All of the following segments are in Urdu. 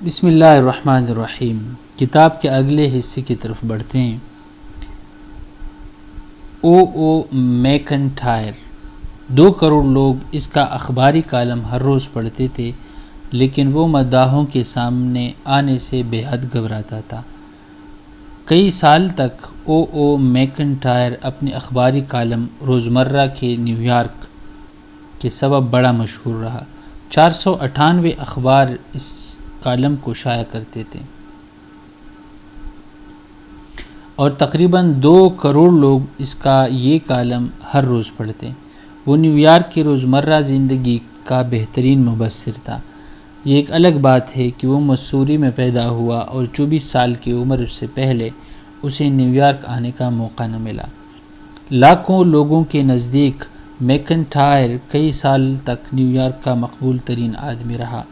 بسم اللہ الرحمن الرحیم۔ کتاب کے اگلے حصے کی طرف بڑھتے ہیں۔ او میکنٹائر 2 کروڑ لوگ اس کا اخباری کالم ہر روز پڑھتے تھے، لیکن وہ مداحوں کے سامنے آنے سے بے حد گھبراتا تھا۔ کئی سال تک او میکنٹائر اپنے اخباری کالم روزمرہ کے نیو یارک کے سبب بڑا مشہور رہا۔ 498 اخبار اس کالم کو شائع کرتے تھے اور تقریباً 2 کروڑ لوگ اس کا یہ کالم ہر روز پڑھتے۔ وہ نیو یارک کی روزمرہ زندگی کا بہترین مبصر تھا۔ یہ ایک الگ بات ہے کہ وہ مسوری میں پیدا ہوا اور 24 سال کی عمر سے پہلے اسے نیو یارک آنے کا موقع نہ ملا۔ لاکھوں لوگوں کے نزدیک میکنٹائر کئی سال تک نیو یارک کا مقبول ترین آدمی رہا۔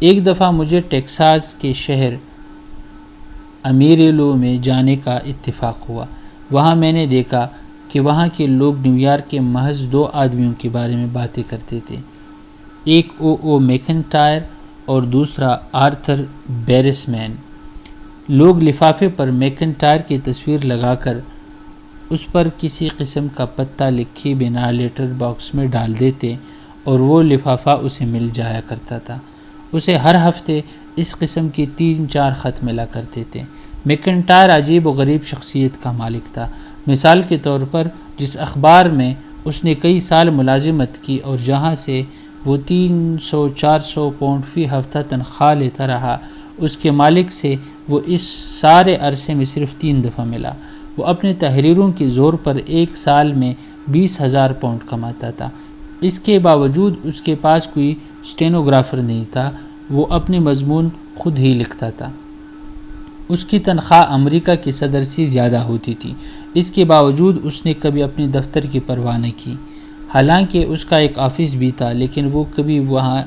ایک دفعہ مجھے ٹیکساس کے شہر امیریلو میں جانے کا اتفاق ہوا۔ وہاں میں نے دیکھا کہ وہاں کے لوگ نیو یارک کے محض 2 آدمیوں کے بارے میں باتیں کرتے تھے، ایک او میکنٹائر اور دوسرا آرتھر بیرسمین۔ لوگ لفافے پر میکنٹائر کی تصویر لگا کر اس پر کسی قسم کا پتہ لکھے بنا لیٹر باکس میں ڈال دیتے اور وہ لفافہ اسے مل جایا کرتا تھا۔ اسے ہر ہفتے اس قسم کی 3-4 خط ملا کرتے تھے۔ میکنٹائر عجیب و غریب شخصیت کا مالک تھا۔ مثال کے طور پر جس اخبار میں اس نے کئی سال ملازمت کی اور جہاں سے وہ 300-400 پاؤنڈ فی ہفتہ تنخواہ لیتا رہا، اس کے مالک سے وہ اس سارے عرصے میں صرف 3 دفعہ ملا۔ وہ اپنے تحریروں کے زور پر ایک سال میں 20,000 پاؤنڈ کماتا تھا۔ اس کے باوجود اس کے پاس کوئی اسٹینوگرافر نہیں تھا، وہ اپنے مضمون خود ہی لکھتا تھا۔ اس کی تنخواہ امریکہ کے صدر سے زیادہ ہوتی تھی، اس کے باوجود اس نے کبھی اپنے دفتر کی پرواہ نہ کی۔ حالانکہ اس کا ایک آفس بھی تھا، لیکن وہ کبھی وہاں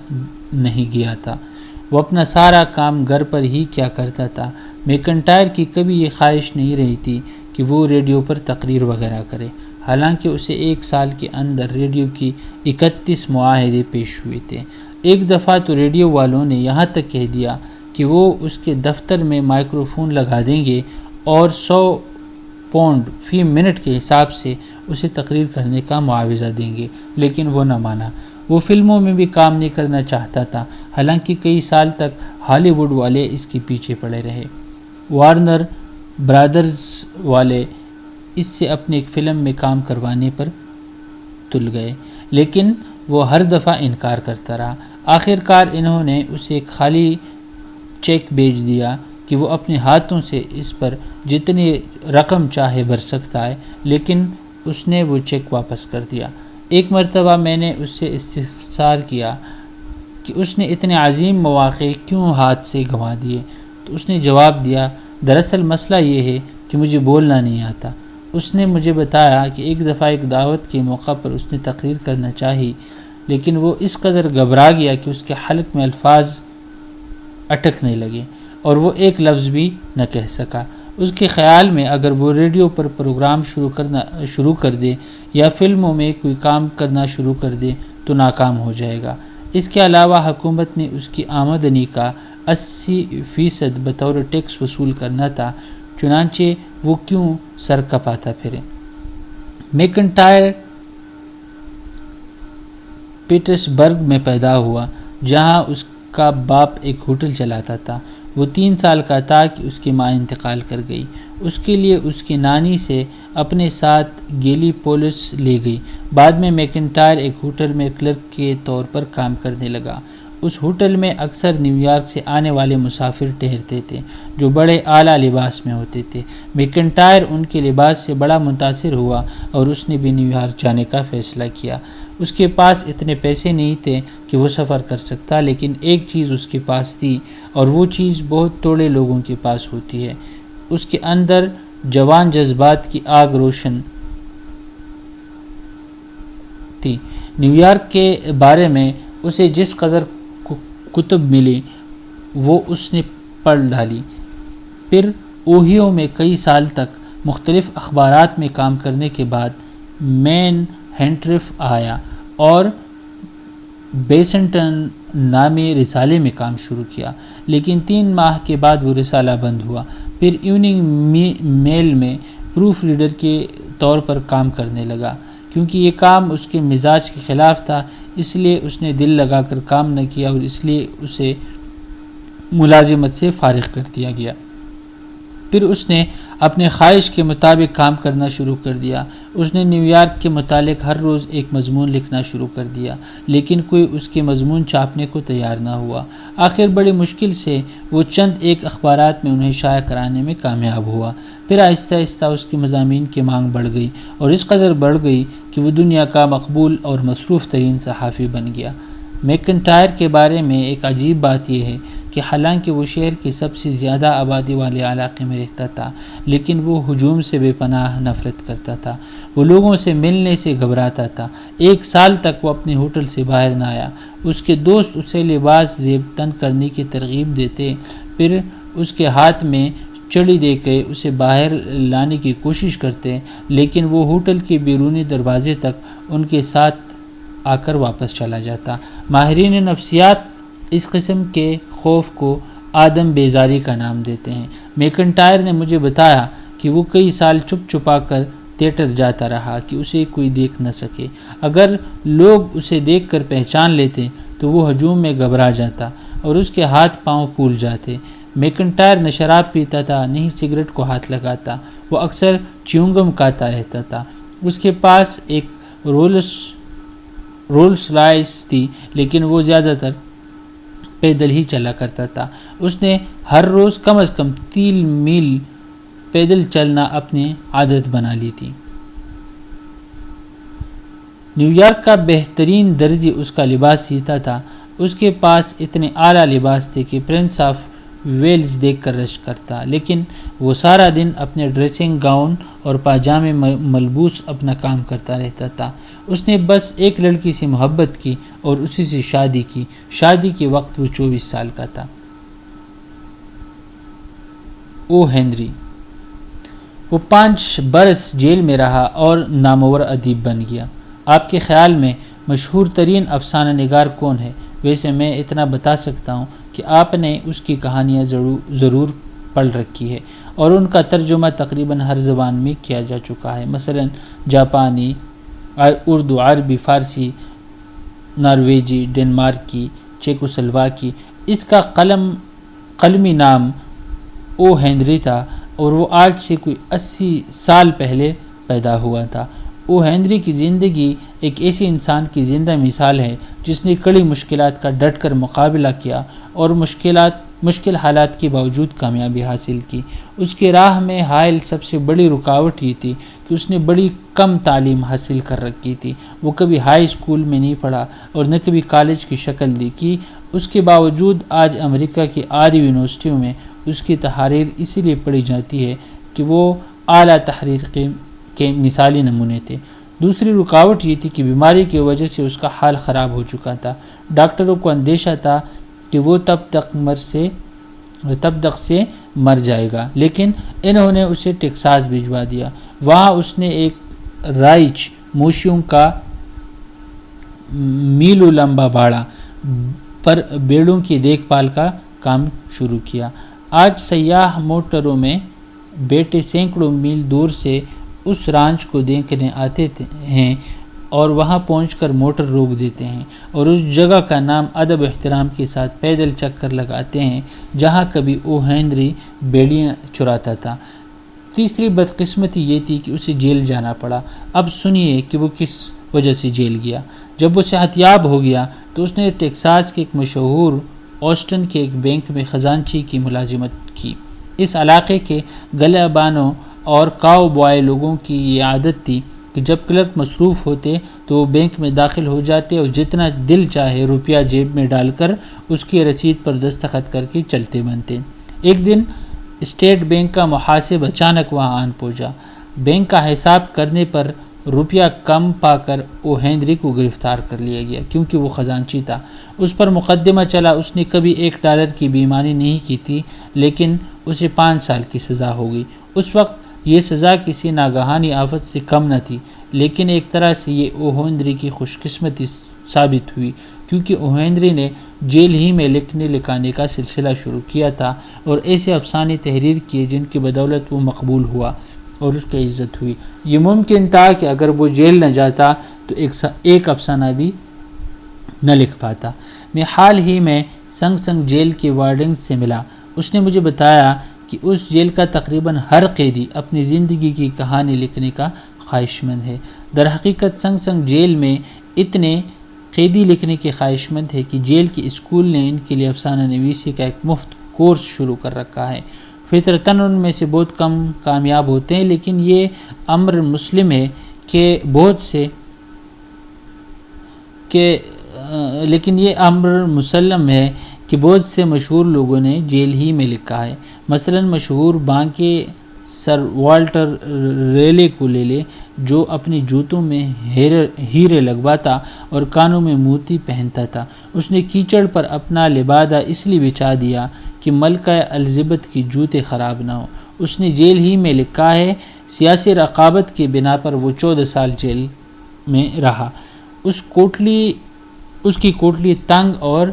نہیں گیا تھا۔ وہ اپنا سارا کام گھر پر ہی کیا کرتا تھا۔ میکنٹائر کی کبھی یہ خواہش نہیں رہی تھی کہ وہ ریڈیو پر تقریر وغیرہ کرے، حالانکہ اسے 1 سال کے اندر ریڈیو کی 31 معاہدے پیش ہوئے تھے۔ ایک دفعہ تو ریڈیو والوں نے یہاں تک کہہ دیا کہ وہ اس کے دفتر میں مائکروفون لگا دیں گے اور 100 پاؤنڈ فی منٹ کے حساب سے اسے تقریر کرنے کا معاوضہ دیں گے، لیکن وہ نہ مانا۔ وہ فلموں میں بھی کام نہیں کرنا چاہتا تھا، حالانکہ کئی سال تک ہالی ووڈ والے اس کے پیچھے پڑے رہے۔ وارنر برادرز والے اس سے اپنی ایک فلم میں کام کروانے پر تل گئے، لیکن وہ ہر دفعہ انکار کرتا رہا۔ آخر کار انہوں نے اسے ایک خالی چیک بھیج دیا کہ وہ اپنے ہاتھوں سے اس پر جتنی رقم چاہے بھر سکتا ہے، لیکن اس نے وہ چیک واپس کر دیا۔ ایک مرتبہ میں نے اس سے استفسار کیا کہ اس نے اتنے عظیم مواقع کیوں ہاتھ سے گنوا دیے، تو اس نے جواب دیا، دراصل مسئلہ یہ ہے کہ مجھے بولنا نہیں آتا۔ اس نے مجھے بتایا کہ ایک دفعہ ایک دعوت کے موقع پر اس نے تقریر کرنا چاہی، لیکن وہ اس قدر گھبرا گیا کہ اس کے حلق میں الفاظ اٹکنے لگے اور وہ ایک لفظ بھی نہ کہہ سکا۔ اس کے خیال میں اگر وہ ریڈیو پر پروگرام شروع کر دے یا فلموں میں کوئی کام کرنا شروع کر دے تو ناکام ہو جائے گا۔ اس کے علاوہ حکومت نے اس کی آمدنی کا 80% بطور ٹیکس وصول کرنا تھا، چنانچہ وہ کیوں سر کپاتا پھرے۔ میکنٹائر پیٹرسبرگ میں پیدا ہوا، جہاں اس کا باپ ایک ہوٹل چلاتا تھا۔ وہ 3 سال کا تھا کہ اس کی ماں انتقال کر گئی۔ اس کے لیے اس کی نانی سے اپنے ساتھ گیلی پولس لے گئی۔ بعد میں میکنٹائر ایک ہوٹل میں کلرک کے طور پر کام کرنے لگا۔ اس ہوٹل میں اکثر نیو یارک سے آنے والے مسافر ٹھہرتے تھے، جو بڑے اعلیٰ لباس میں ہوتے تھے۔ میکنٹائر ان کے لباس سے بڑا متاثر ہوا اور اس نے بھی نیو یارک جانے کا فیصلہ کیا۔ اس کے پاس اتنے پیسے نہیں تھے کہ وہ سفر کر سکتا، لیکن ایک چیز اس کے پاس تھی، اور وہ چیز بہت تھوڑے لوگوں کے پاس ہوتی ہے۔ اس کے اندر جوان جذبات کی آگ روشن تھی۔ نیو یارک کے بارے میں اسے جس قدر کتب ملی وہ اس نے پڑھ ڈالی۔ پھر اوہیو میں کئی سال تک مختلف اخبارات میں کام کرنے کے بعد مین ہینٹرف آیا اور بیسنٹن نامی رسالے میں کام شروع کیا، لیکن 3 ماہ کے بعد وہ رسالہ بند ہوا۔ پھر ایوننگ میل میں پروف ریڈر کے طور پر کام کرنے لگا۔ کیونکہ یہ کام اس کے مزاج کے خلاف تھا، اس لیے اس نے دل لگا کر کام نہ کیا اور اس لیے اسے ملازمت سے فارغ کر دیا گیا۔ پھر اس نے اپنے خواہش کے مطابق کام کرنا شروع کر دیا۔ اس نے نیو یارک کے متعلق ہر روز ایک مضمون لکھنا شروع کر دیا، لیکن کوئی اس کے مضمون چھاپنے کو تیار نہ ہوا۔ آخر بڑی مشکل سے وہ چند ایک اخبارات میں انہیں شائع کرانے میں کامیاب ہوا۔ پھر آہستہ آہستہ اس کی مضامین کی مانگ بڑھ گئی اور اس قدر بڑھ گئی کہ وہ دنیا کا مقبول اور مصروف ترین صحافی بن گیا۔ میکنٹائر کے بارے میں ایک عجیب بات یہ ہے کہ حالانکہ وہ شہر کے سب سے زیادہ آبادی والے علاقے میں رہتا تھا، لیکن وہ ہجوم سے بے پناہ نفرت کرتا تھا۔ وہ لوگوں سے ملنے سے گھبراتا تھا۔ 1 سال تک وہ اپنے ہوٹل سے باہر نہ آیا۔ اس کے دوست اسے لباس زیب تن کرنے کی ترغیب دیتے، پھر اس کے ہاتھ میں چڑی دے کے اسے باہر لانے کی کوشش کرتے، لیکن وہ ہوٹل کے بیرونی دروازے تک ان کے ساتھ آ کر واپس چلا جاتا۔ ماہرین نفسیات اس قسم کے خوف کو آدم بیزاری کا نام دیتے ہیں۔ میکنٹائر نے مجھے بتایا کہ وہ کئی سال چھپ چھپا کر تھیٹر جاتا رہا کہ اسے کوئی دیکھ نہ سکے۔ اگر لوگ اسے دیکھ کر پہچان لیتے تو وہ ہجوم میں گھبرا جاتا اور اس کے ہاتھ پاؤں پھول جاتے۔ میکنٹائر نہ شراب پیتا تھا، نہ ہی سگریٹ کو ہاتھ لگاتا۔ وہ اکثر چیونگم کھاتا رہتا تھا۔ اس کے پاس ایک رولس رائس تھی، لیکن وہ زیادہ تر پیدل ہی چلا کرتا تھا۔ اس نے ہر روز کم از کم 3 میل پیدل چلنا اپنی عادت بنا لی تھی۔ نیو یارک کا بہترین درزی اس کا لباس سیتا تھا۔ اس کے پاس اتنے اعلیٰ لباس تھے کہ پرنس آف ویلز دیکھ کر رشک کرتا، لیکن وہ سارا دن اپنے ڈریسنگ گاؤن اور پاجامے ملبوس اپنا کام کرتا رہتا تھا۔ اس نے بس ایک لڑکی سے محبت کی اور اسی سے شادی کی۔ شادی کے وقت وہ 24 سال کا تھا۔ او ہنری۔ وہ 5 برس جیل میں رہا اور نامور ادیب بن گیا۔ آپ کے خیال میں مشہور ترین افسانہ نگار کون ہے؟ ویسے میں اتنا بتا سکتا ہوں کہ آپ نے اس کی کہانیاں ضرور پڑھ رکھی ہے اور ان کا ترجمہ تقریباً ہر زبان میں کیا جا چکا ہے، مثلا جاپانی، اردو، عربی، فارسی، نارویجی، ڈنمارکی، چیکوسلواکی۔ اس کا قلمی نام او ہنری تھا اور وہ آج سے کوئی 80 سال پہلے پیدا ہوا تھا۔ او ہنری کی زندگی ایک ایسی انسان کی زندہ مثال ہے جس نے کڑی مشکلات کا ڈٹ کر مقابلہ کیا اور مشکل حالات کے باوجود کامیابی حاصل کی۔ اس کے راہ میں حائل سب سے بڑی رکاوٹ یہ تھی کہ اس نے بڑی کم تعلیم حاصل کر رکھی تھی۔ وہ کبھی ہائی اسکول میں نہیں پڑھا اور نہ کبھی کالج کی شکل دیکھی۔ اس کے باوجود آج امریکہ کی آدھی یونیورسٹیوں میں اس کی تحاریر اسی لیے پڑھی جاتی ہے کہ وہ اعلیٰ تحریر کے مثالی نمونے تھے۔ دوسری رکاوٹ یہ تھی کہ بیماری کی وجہ سے اس کا حال خراب ہو چکا تھا۔ ڈاکٹروں کو اندیشہ تھا کہ وہ تب تک سے مر جائے گا، لیکن انہوں نے اسے ٹیکساس بھجوا دیا۔ وہاں اس نے ایک رائچ مویشیوں کا میلوں لمبا باڑا پر بیڑوں کی دیکھ بھال کا کام شروع کیا۔ آج سیاح موٹروں میں بیٹھے سینکڑوں میل دور سے اس رانچ کو دیکھنے آتے ہیں اور وہاں پہنچ کر موٹر روک دیتے ہیں اور اس جگہ کا نام ادب و احترام کے ساتھ پیدل چکر لگاتے ہیں جہاں کبھی او ہنری بیڑیاں چراتا تھا۔ تیسری بدقسمتی یہ تھی کہ اسے جیل جانا پڑا۔ اب سنیے کہ وہ کس وجہ سے جیل گیا۔ جب وہ صحت یاب ہو گیا تو اس نے ٹیکساس کے ایک مشہور آسٹن کے ایک بینک میں خزانچی کی ملازمت کی۔ اس علاقے کے گلہ بانوں اور کاؤ بوائے لوگوں کی یہ عادت تھی کہ جب کلرک مصروف ہوتے تو وہ بینک میں داخل ہو جاتے اور جتنا دل چاہے روپیہ جیب میں ڈال کر اس کی رسید پر دستخط کر کے چلتے بنتے۔ ایک دن اسٹیٹ بینک کا محاسب اچانک وہاں آن پہنچا۔ بینک کا حساب کرنے پر روپیہ کم پا کر او ہنری کو گرفتار کر لیا گیا کیونکہ وہ خزانچی تھا۔ اس پر مقدمہ چلا۔ اس نے کبھی $1 کی بےایمانی نہیں کی تھی، لیکن اسے 5 سال کی سزا ہو گئی۔ اس وقت یہ سزا کسی ناگہانی آفت سے کم نہ تھی، لیکن ایک طرح سے یہ او ہنری کی خوش قسمتی ثابت ہوئی کیونکہ او ہنری نے جیل ہی میں لکھنے لکھانے کا سلسلہ شروع کیا تھا اور ایسے افسانے تحریر کیے جن کی بدولت وہ مقبول ہوا اور اس کی عزت ہوئی۔ یہ ممکن تھا کہ اگر وہ جیل نہ جاتا تو ایک افسانہ بھی نہ لکھ پاتا۔ میں حال ہی میں سنگ سنگ جیل کے وارڈن سے ملا۔ اس نے مجھے بتایا کہ اس جیل کا تقریباً ہر قیدی اپنی زندگی کی کہانی لکھنے کا خواہش مند ہے۔ در حقیقت سنگ سنگ جیل میں اتنے قیدی لکھنے کے خواہش مند ہے کہ جیل کے اسکول نے ان کے لیے افسانہ نویسی کا ایک مفت کورس شروع کر رکھا ہے۔ فطرتاً ان میں سے بہت کم کامیاب ہوتے ہیں، لیکن یہ امر مسلم ہے کہ بہت سے مشہور لوگوں نے جیل ہی میں لکھا ہے۔ مثلا مشہور بانک سر والٹر ریلے کو لے لے، جو اپنے جوتوں میں ہیرے لگواتا اور کانوں میں موتی پہنتا تھا۔ اس نے کیچڑ پر اپنا لبادہ اس لیے بچھا دیا کہ ملکہ الزبتھ کی جوتے خراب نہ ہوں۔ اس نے جیل ہی میں لکھا ہے، سیاسی رقابت کی بنا پر وہ 14 سال جیل میں رہا۔ اس کی کوٹلی تنگ اور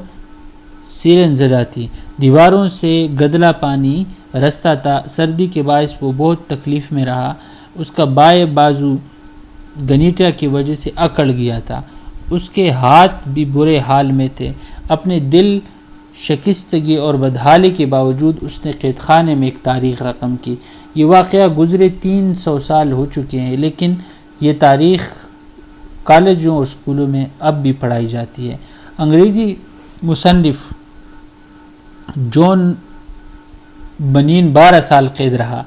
سیلن زدہ تھی، دیواروں سے گدلا پانی رستا تھا، سردی کے باعث وہ بہت تکلیف میں رہا۔ اس کا بائیں بازو گنیٹیا کی وجہ سے اکڑ گیا تھا، اس کے ہاتھ بھی برے حال میں تھے۔ اپنے دل شکستگی اور بدحالی کے باوجود اس نے قید خانے میں ایک تاریخ رقم کی۔ یہ واقعہ گزرے 300 سال ہو چکے ہیں، لیکن یہ تاریخ کالجوں اور اسکولوں میں اب بھی پڑھائی جاتی ہے۔ انگریزی مصنف جان بنین 12 سال قید رہا۔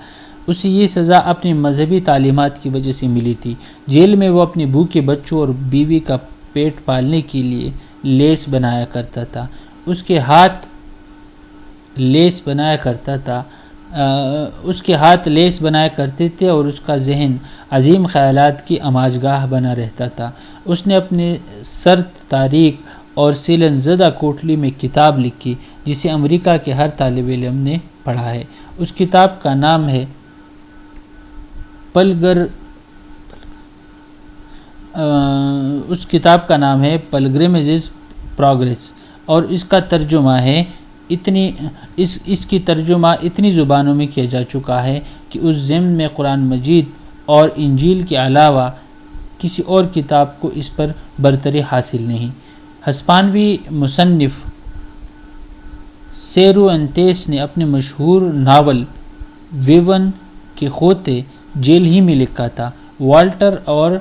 اسے یہ سزا اپنی مذہبی تعلیمات کی وجہ سے ملی تھی۔ جیل میں وہ اپنے بھوکے بچوں اور بیوی کا پیٹ پالنے کے لیے لیس بنایا کرتا تھا۔ اس کے ہاتھ لیس بنایا کرتے تھے اور اس کا ذہن عظیم خیالات کی آماجگاہ بنا رہتا تھا۔ اس نے اپنے سرد تاریک اور سیلن زدہ کوٹلی میں کتاب لکھی جسے امریکہ کے ہر طالب علم نے پڑھا ہے۔ اس کتاب کا نام ہے پلگرمیجز پروگریس اور اس کا ترجمہ ہے اس کی ترجمہ اتنی زبانوں میں کیا جا چکا ہے کہ اس ضمن میں قرآن مجید اور انجیل کے علاوہ کسی اور کتاب کو اس پر برتری حاصل نہیں۔ ہسپانوی مصنف سیروانتیس نے اپنے مشہور ناول ویون کے خوطے جیل ہی میں لکھا تھا۔ والٹر اور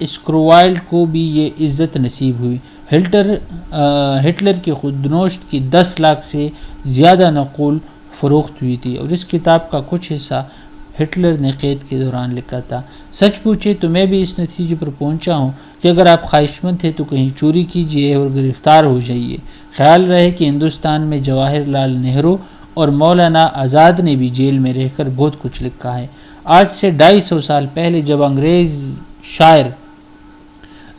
اسکرووائلڈ کو بھی یہ عزت نصیب ہوئی۔ ہٹلر کی خودنوشت کی 10 لاکھ سے زیادہ نقول فروخت ہوئی تھی اور اس کتاب کا کچھ حصہ ہٹلر نے قید کے دوران لکھا تھا۔ سچ پوچھے تو میں بھی اس نتیجے پر پہنچا ہوں کہ اگر آپ خواہش مند ہیں تو کہیں چوری کیجیے اور گرفتار ہو جائیے۔ خیال رہے کہ ہندوستان میں جواہر لال نہرو اور مولانا آزاد نے بھی جیل میں رہ کر بہت کچھ لکھا ہے۔ آج سے 250 سال پہلے جب انگریز شاعر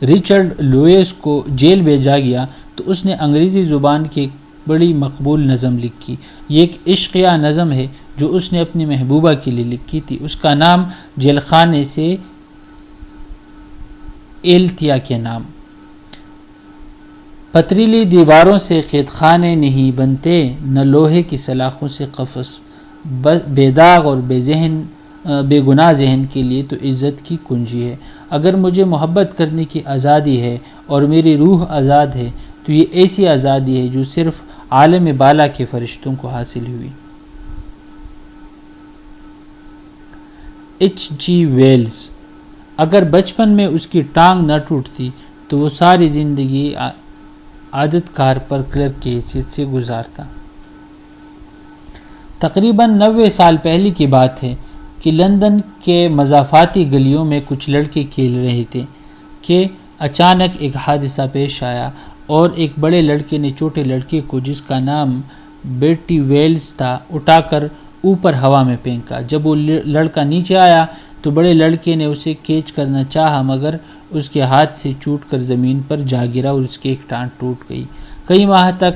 رچرڈ لوئس کو جیل بھیجا گیا تو اس نے انگریزی زبان کی ایک بڑی مقبول نظم لکھی۔ یہ ایک عشقیہ نظم ہے جو اس نے اپنی محبوبہ کے لیے لکھی تھی۔ اس کا نام جیل خانے سے ایلتیا کے نام۔ پتریلی دیواروں سے قید خانے نہیں بنتے، نہ لوہے کی سلاخوں سے قفس، بے داغ اور بے گناہ ذہن کے لیے تو عزت کی کنجی ہے۔ اگر مجھے محبت کرنے کی آزادی ہے اور میری روح آزاد ہے تو یہ ایسی آزادی ہے جو صرف عالم بالا کے فرشتوں کو حاصل ہوئی۔ H.G. ویلز۔ اگر بچپن میں اس کی ٹانگ نہ ٹوٹتی تو وہ ساری زندگی عادت کار پر کلرک کی حیثیت سے گزارتا۔ تقریباً 90 سال پہلے کی بات ہے کہ لندن کے مضافاتی گلیوں میں کچھ لڑکے کھیل رہے تھے کہ اچانک ایک حادثہ پیش آیا اور ایک بڑے لڑکے نے چھوٹے لڑکے کو، جس کا نام بیٹی ویلز تھا، اٹھا کر اوپر ہوا میں پھینکا۔ جب وہ لڑکا نیچے آیا تو بڑے لڑکے نے اسے کیچ کرنا چاہا، مگر اس کے ہاتھ سے چھوٹ کر زمین پر جا گرا اور اس کی ایک ٹانگ ٹوٹ گئی۔ کئی ماہ تک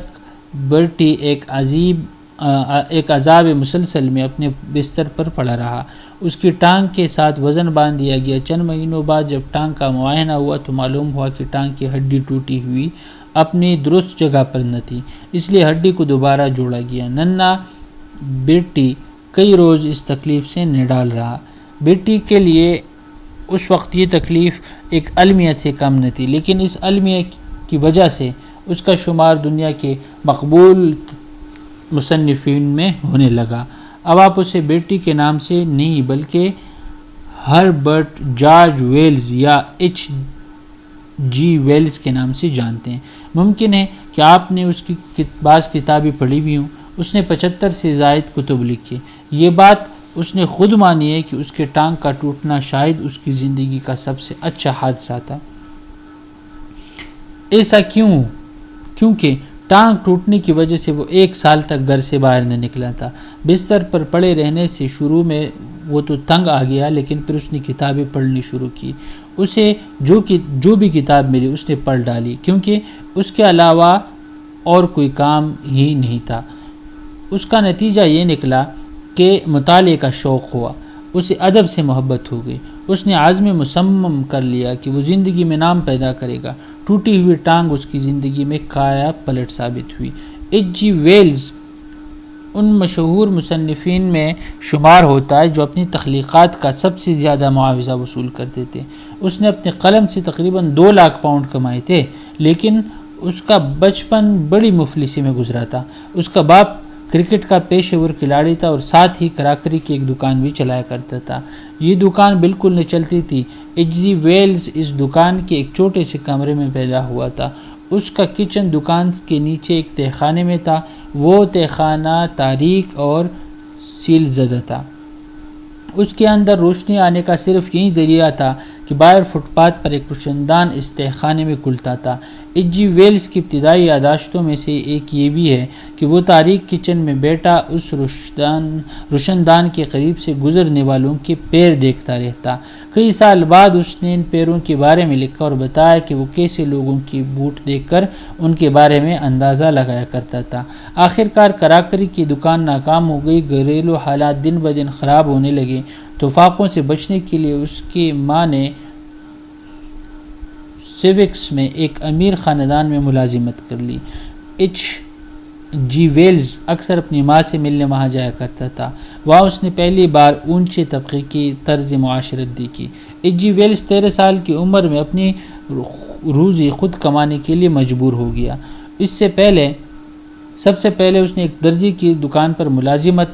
برٹی ایک عذاب مسلسل میں اپنے بستر پر پڑا رہا۔ اس کی ٹانگ کے ساتھ وزن باندھ دیا گیا۔ چند مہینوں بعد جب ٹانگ کا معائنہ ہوا تو معلوم ہوا کہ ٹانگ کی ہڈی ٹوٹی ہوئی۔ اپنی درست جگہ پر نہ تھی، اس لیے ہڈی کو دوبارہ جوڑا گیا۔ ننا بیٹی کئی روز اس تکلیف سے نڈال رہا۔ بیٹی کے لیے اس وقت یہ تکلیف ایک المیہ سے کم نہ تھی، لیکن اس المیہ کی وجہ سے اس کا شمار دنیا کے مقبول مصنفین میں ہونے لگا۔ اب آپ اسے بیٹی کے نام سے نہیں بلکہ ہربرٹ جارج ویلز یا ایچ جی ویلز کے نام سے جانتے ہیں۔ ممکن ہے کہ آپ نے اس کی بعض کتابیں پڑھی بھی ہوں۔ اس نے 75 سے زائد کتب لکھی۔ یہ بات اس نے خود مانی ہے کہ اس کے ٹانگ کا ٹوٹنا شاید اس کی زندگی کا سب سے اچھا حادثہ تھا۔ ایسا کیوں؟ کیونکہ ٹانگ ٹوٹنے کی وجہ سے وہ 1 سال تک گھر سے باہر نہ نکلا تھا۔ بستر پر پڑے رہنے سے شروع میں وہ تو تنگ آ گیا، لیکن پھر اس نے کتابیں پڑھنی شروع کی۔ اسے جو بھی کتاب ملی اس نے پڑھ ڈالی، کیونکہ اس کے علاوہ اور کوئی کام ہی نہیں تھا۔ اس کا نتیجہ یہ نکلا کہ مطالعے کا شوق ہوا، اسے ادب سے محبت ہو گئی۔ اس نے عزم مصمم کر لیا کہ وہ زندگی میں نام پیدا کرے گا۔ ٹوٹی ہوئی ٹانگ اس کی زندگی میں کایا پلٹ ثابت ہوئی۔ ایچ جی ویلز ان مشہور مصنفین میں شمار ہوتا ہے جو اپنی تخلیقات کا سب سے زیادہ معاوضہ وصول کرتے تھے۔ اس نے اپنے قلم سے تقریباً 2 لاکھ پاؤنڈ کمائے تھے، لیکن اس کا بچپن بڑی مفلسی میں گزرا تھا۔ اس کا باپ کرکٹ کا پیشہ ور کھلاڑی تھا اور ساتھ ہی کراکری کی ایک دکان بھی چلایا کرتا تھا۔ یہ دکان بالکل نہ چلتی تھی۔ ایچ جی ویلز اس دکان کے ایک چھوٹے سے کمرے میں پیدا ہوا تھا۔ اس کا کچن دکان کے نیچے ایک تہہ خانے میں تھا۔ وہ تہہ خانہ تاریک اور سیل زدہ تھا۔ اس کے اندر روشنی آنے کا صرف یہی ذریعہ تھا کہ باہر فٹ پاتھ پر ایک روشندان اس تہہ خانے میں کھلتا تھا۔ ایچ جی ویلز کی ابتدائی یادداشتوں میں سے ایک یہ بھی ہے کہ وہ تاریک کچن میں بیٹھا اس روشندان کے قریب سے گزرنے والوں کے پیر دیکھتا رہتا۔ کئی سال بعد اس نے ان پیروں کے بارے میں لکھا اور بتایا کہ وہ کیسے لوگوں کی بوٹ دیکھ کر ان کے بارے میں اندازہ لگایا کرتا تھا۔ آخرکار کراکری کی دکان ناکام ہو گئی، گھریلو حالات دن بدن خراب ہونے لگے۔ توفاقوں سے بچنے کے لیے اس کی ماں نے سیوکس میں ایک امیر خاندان میں ملازمت کر لی۔ ایچ جی ویلز اکثر اپنی ماں سے ملنے وہاں جایا کرتا تھا۔ وہاں اس نے پہلی بار اونچے طبقے کی طرز معاشرت دیکھی۔ ایچ جی ویلز 13 سال کی عمر میں اپنی روزی خود کمانے کے لیے مجبور ہو گیا۔ سب سے پہلے اس نے ایک درزی کی دکان پر ملازمت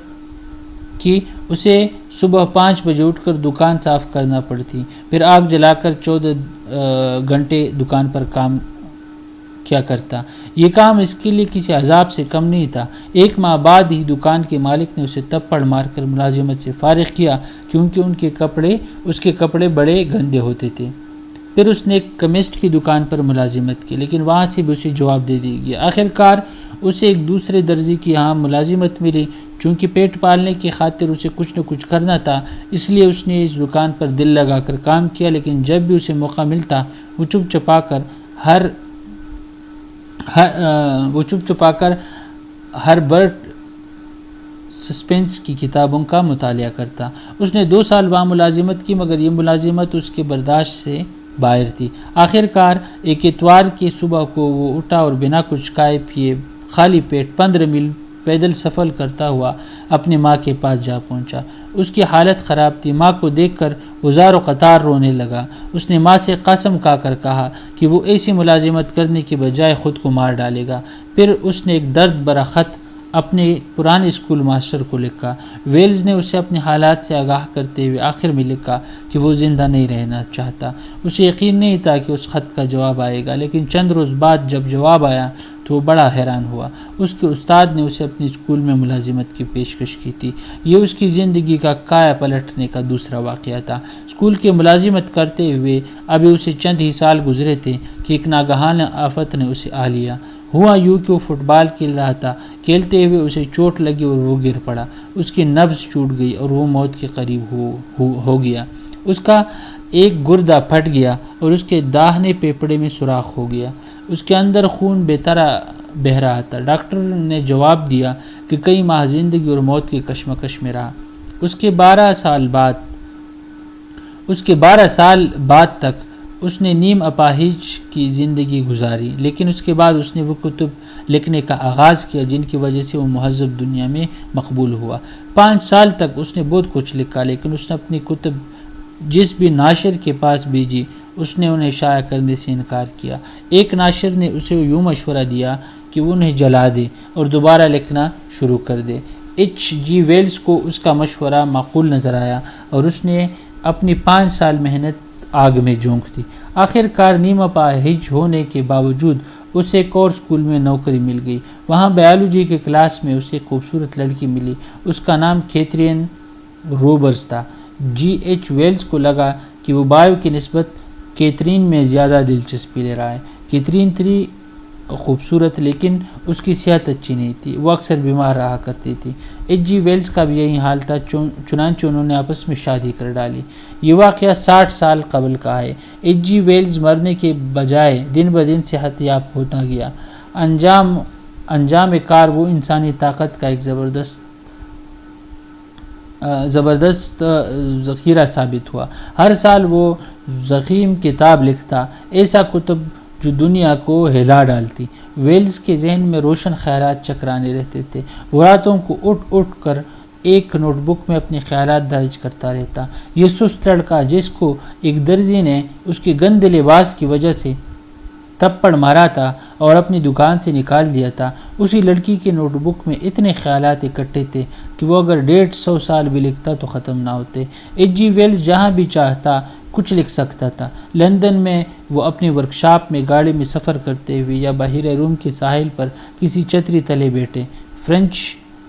کی۔ اسے صبح 5 بجے اٹھ کر دکان صاف کرنا پڑتی، پھر آگ جلا کر 14 گھنٹے دکان پر کام کیا کرتا۔ یہ کام اس کے لیے کسی عذاب سے کم نہیں تھا۔ 1 ماہ بعد ہی دکان کے مالک نے اسے تپڑ مار کر ملازمت سے فارغ کیا، کیونکہ اس کے کپڑے بڑے گندے ہوتے تھے۔ پھر اس نے ایک کیمسٹ کی دکان پر ملازمت کی، لیکن وہاں سے بھی اسے جواب دے دیا گیا۔ آخرکار اسے ایک دوسرے درزی کی یہاں ملازمت ملی۔ چونکہ پیٹ پالنے کی خاطر اسے کچھ نہ کچھ کرنا تھا، اس لیے اس نے اس دکان پر دل لگا کر کام کیا، لیکن جب بھی اسے موقع ملتا وہ چپ چپا کر ہربرٹ سسپینس کی کتابوں کا مطالعہ کرتا۔ اس نے 2 سال وہاں ملازمت کی، مگر یہ ملازمت اس کے برداشت سے باہر تھی۔ آخرکار ایک اتوار کی صبح کو وہ اٹھا اور بنا کچھ کھائے پیے خالی پیٹ 15 میل پیدل سفر کرتا ہوا اپنی ماں کے پاس جا پہنچا۔ اس کی حالت خراب تھی۔ ماں کو دیکھ کر وہ زار و قطار رونے لگا۔ اس نے ماں سے قسم کھا کر کہا کہ وہ ایسی ملازمت کرنے کی بجائے خود کو مار ڈالے گا۔ پھر اس نے ایک درد بھرا خط اپنے پرانے اسکول ماسٹر کو لکھا۔ ویلز نے اسے اپنے حالات سے آگاہ کرتے ہوئے آخر میں لکھا کہ وہ زندہ نہیں رہنا چاہتا۔ اسے یقین نہیں تھا کہ اس خط کا جواب آئے گا، لیکن چند روز بعد جب جواب آیا تو وہ بڑا حیران ہوا۔ اس کے استاد نے اسے اپنے اسکول میں ملازمت کی پیشکش کی تھی۔ یہ اس کی زندگی کا کایا پلٹنے کا دوسرا واقعہ تھا۔ اسکول کی ملازمت کرتے ہوئے ابھی اسے چند ہی سال گزرے تھے کہ ایک ناگہانہ آفت نے اسے آ لیا۔ ہوا یوں کہ وہ فٹ بال کھیل رہا تھا۔ کھیلتے ہوئے اسے چوٹ لگی اور وہ گر پڑا۔ اس کی نبض چھوٹ گئی اور وہ موت کے قریب ہو گیا۔ اس کا ایک گردہ پھٹ گیا اور اس کے داہنے پھیپھڑے میں سوراخ ہو گیا۔ اس کے اندر خون بے طرح بہہ رہا تھا۔ ڈاکٹر نے جواب دیا کہ کئی ماہ زندگی اور موت کی کشمکش میں رہا۔ اس کے 12 سال بعد تک اس نے نیم اپاہج کی زندگی گزاری، لیکن اس کے بعد اس نے وہ کتب لکھنے کا آغاز کیا جن کی وجہ سے وہ مہذب دنیا میں مقبول ہوا۔ 5 سال تک اس نے بہت کچھ لکھا، لیکن اس نے اپنی کتب جس بھی ناشر کے پاس بھیجی اس نے انہیں شائع کرنے سے انکار کیا۔ ایک ناشر نے اسے یوں مشورہ دیا کہ وہ انہیں جلا دے اور دوبارہ لکھنا شروع کر دے۔ H.G. ویلز کو اس کا مشورہ معقول نظر آیا اور اس نے اپنی 5 سال محنت آگ میں جھونک دی۔ آخر کار نیم اپاہج ہونے کے باوجود اسے ایک اور اسکول میں نوکری مل گئی۔ وہاں بایولوجی کے کلاس میں اسے ایک خوبصورت لڑکی ملی، اس کا نام کیتھرین روبرز تھا۔ G.H. ویلز کو لگا کہ وہ بایو کی نسبت کیتھرین میں زیادہ دلچسپی لے رہا ہے۔ کیتھرین تھی خوبصورت لیکن اس کی صحت اچھی نہیں تھی، وہ اکثر بیمار رہا کرتی تھی۔ H.G. ویلز کا بھی یہی حال تھا، چنانچہ انہوں نے آپس میں شادی کر ڈالی۔ یہ واقعہ 60 سال قبل کا ہے۔ H.G. ویلز مرنے کے بجائے دن بدن صحت یاب ہوتا گیا۔ انجام کار وہ انسانی طاقت کا ایک زبردست ذخیرہ ثابت ہوا۔ ہر سال وہ ضخیم کتاب لکھتا، ایسا کتب جو دنیا کو ہلا ڈالتی۔ ویلز کے ذہن میں روشن خیالات چکرانے رہتے تھے، وہ راتوں کو اٹھ کر ایک نوٹ بک میں اپنے خیالات درج کرتا رہتا۔ یہ سست لڑکا جس کو ایک درزی نے اس کے گندے لباس کی وجہ سے تھپڑ مارا تھا اور اپنی دکان سے نکال دیا تھا، اسی لڑکی کے نوٹ بک میں اتنے خیالات اکٹھے تھے کہ وہ اگر 150 سال بھی لکھتا تو ختم نہ ہوتے۔ H.G. ویلز جہاں بھی چاہتا کچھ لکھ سکتا تھا۔ لندن میں وہ اپنی ورکشاپ میں گاڑی میں سفر کرتے ہوئے یا بحیرہ روم کے ساحل پر کسی چھتری تلے بیٹھے۔ فرینچ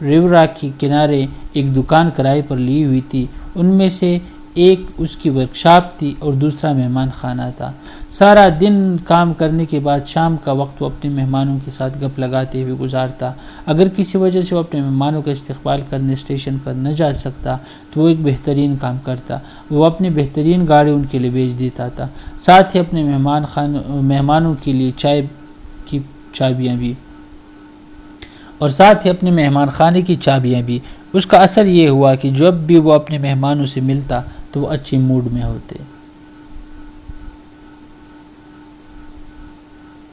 ریورا کے کنارے ایک دکان کرائے پر لی ہوئی تھی، ان میں سے ایک اس کی ورکشاپ تھی اور دوسرا مہمان خانہ تھا۔ سارا دن کام کرنے کے بعد شام کا وقت وہ اپنے مہمانوں کے ساتھ گپ لگاتے ہوئے گزارتا۔ اگر کسی وجہ سے وہ اپنے مہمانوں کا استقبال کرنے اسٹیشن پر نہ جا سکتا تو وہ ایک بہترین کام کرتا، وہ اپنی بہترین گاڑی ان کے لیے بھیج دیتا تھا، ساتھ ہی اپنے مہمانوں کے لیے چائے کی چابیاں بھی، اور ساتھ ہی اپنے مہمان خانے کی چابیاں بھی۔ اس کا اثر یہ ہوا کہ جب بھی وہ اپنے مہمانوں سے ملتا تو وہ اچھے موڈ میں ہوتے۔